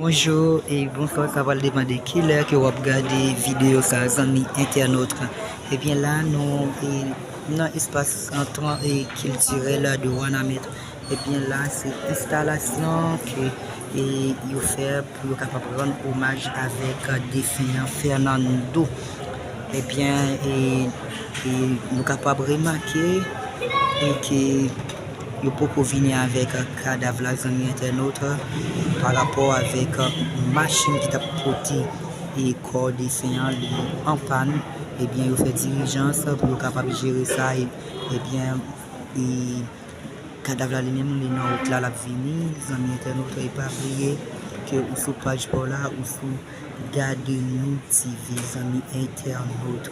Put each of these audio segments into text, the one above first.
Bonjour et bonsoir, ça va le demander qui est que vous regardez vidéo ça amis internautes. Et bien là nous dans espace en temps et qu'il dirait là de Wanamet. Et bien là c'est installation que et il fait pour capable rendre hommage avec défunt Fernando. Et bien nous capable remarquer et que yo poko venir avec cadavre la zami internaute par rapport avec machine qui t'a porté et corps décéant en panne. Et bien il fait diligence pour capable de gérer ça et bien et cadavre là lui-même les dans route là la venir zami internaute et pas oublier que ou sous page pour là ou sous garde nous TV amis internautes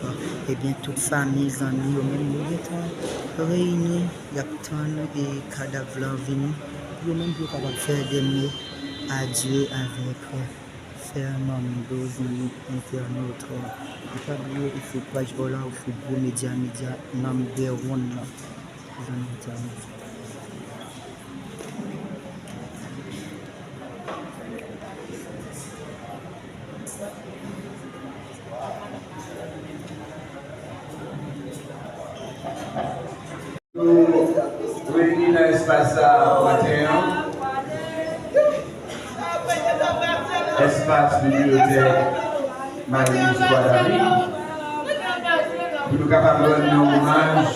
et bien toute famille amis au même moment réunis y a tant et cadavre là venir yo même pour capable faire des mots adieu avec Fernando amis internautes et pas oublier il faut page pour là ou faut gros média number one là amis internautes. Nous réunis dans l'espace à matin, espace bibliothèque Marie-Louise Guadari, pour nous capables de rendre hommage,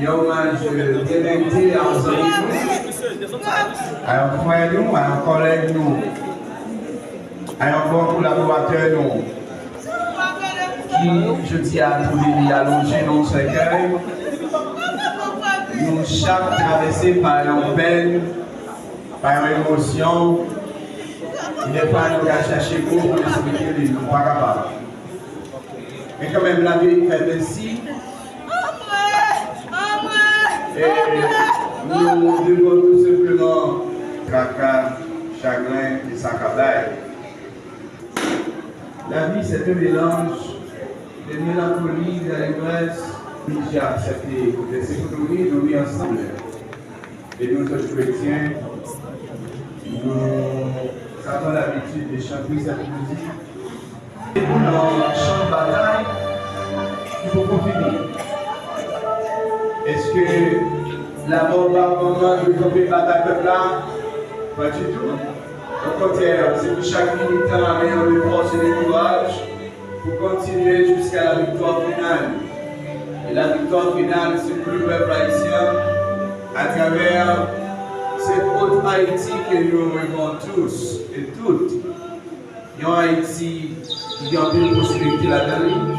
un hommage d'électé à nos amis, à un frère nous, à un collègue nous, à un bon collaborateur nous. Je dis à tous les allongés dans ce cercueil, nous chaque traversé par une peine, par une émotion, il n'est pas nous à chercher pour expliquer les nous pas capables. Mais quand même la vie fait ainsi. Et nous devons tout simplement tracas, chagrin et saccadage. La vie c'est un mélange de mélancolie, d'allégresse. J'ai accepté de s'écouter, nous mis ensemble. Et nous autres chrétiens, nous avons l'habitude de chanter cette musique. Et pour nos champs de bataille, il faut qu'on finisse. Est-ce que la bombardement de camper bataille peuple là? Pas du tout. Au contraire, c'est que chaque militant a meilleur de force et de courage pour continuer jusqu'à la victoire finale. Et la victoire finale, c'est pour le peuple haïtien à travers cette haute Haïti que nous rêvons tous et toutes. Il y a un Haïti qui a une possibilité là-dedans.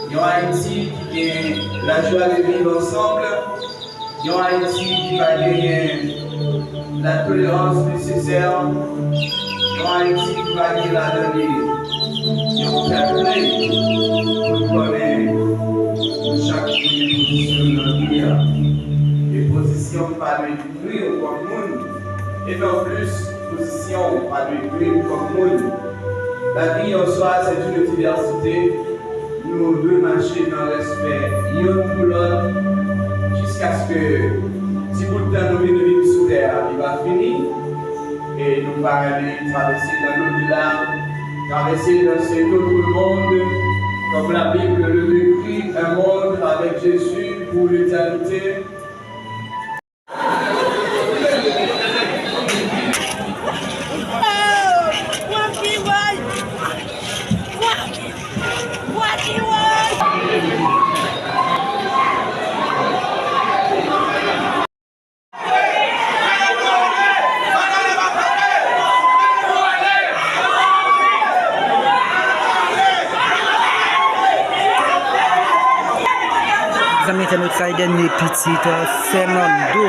Il y a un Haïti qui a la joie de vivre ensemble. Il y a un Haïti qui va gagner la tolérance nécessaire. Il y a un Haïti qui va gagner la donner. Il y a un fair play pour connaître chaque position dans le vie. Les positions pas de nuire comme monde. Et non plus, position pas de nuire comme monde. La vie en soi, c'est une diversité. Nous devons marcher dans le respect, l'un pour l'autre, jusqu'à ce que, si pour le temps nous vivons sous terre, il va finir. Et nous allons aller traverser dans l'au-delà, traverser dans cet autre monde, comme la Bible le décrit, un monde avec Jésus pour l'éternité. Amis internautes, ça donne mes petites Fernando.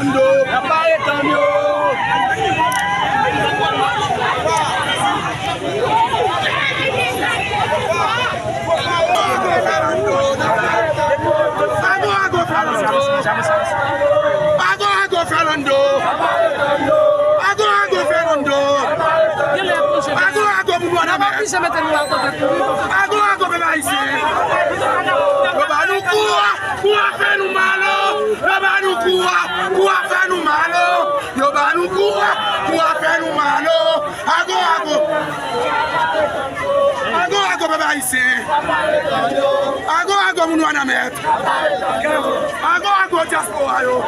Fernando. Agora munu anamet. Agora diaspora yo.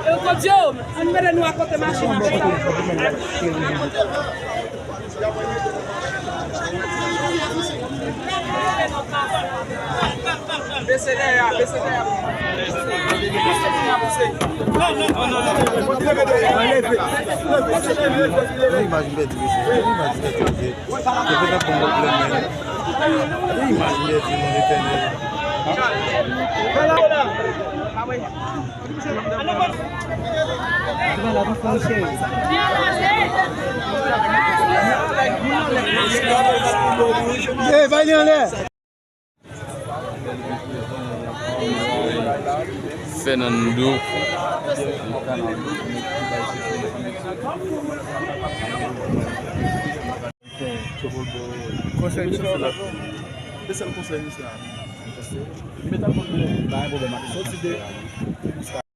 Eu tô de olho, a número não acontece mais. Vai, Leandro. Fernando. Consegue descer no conselho,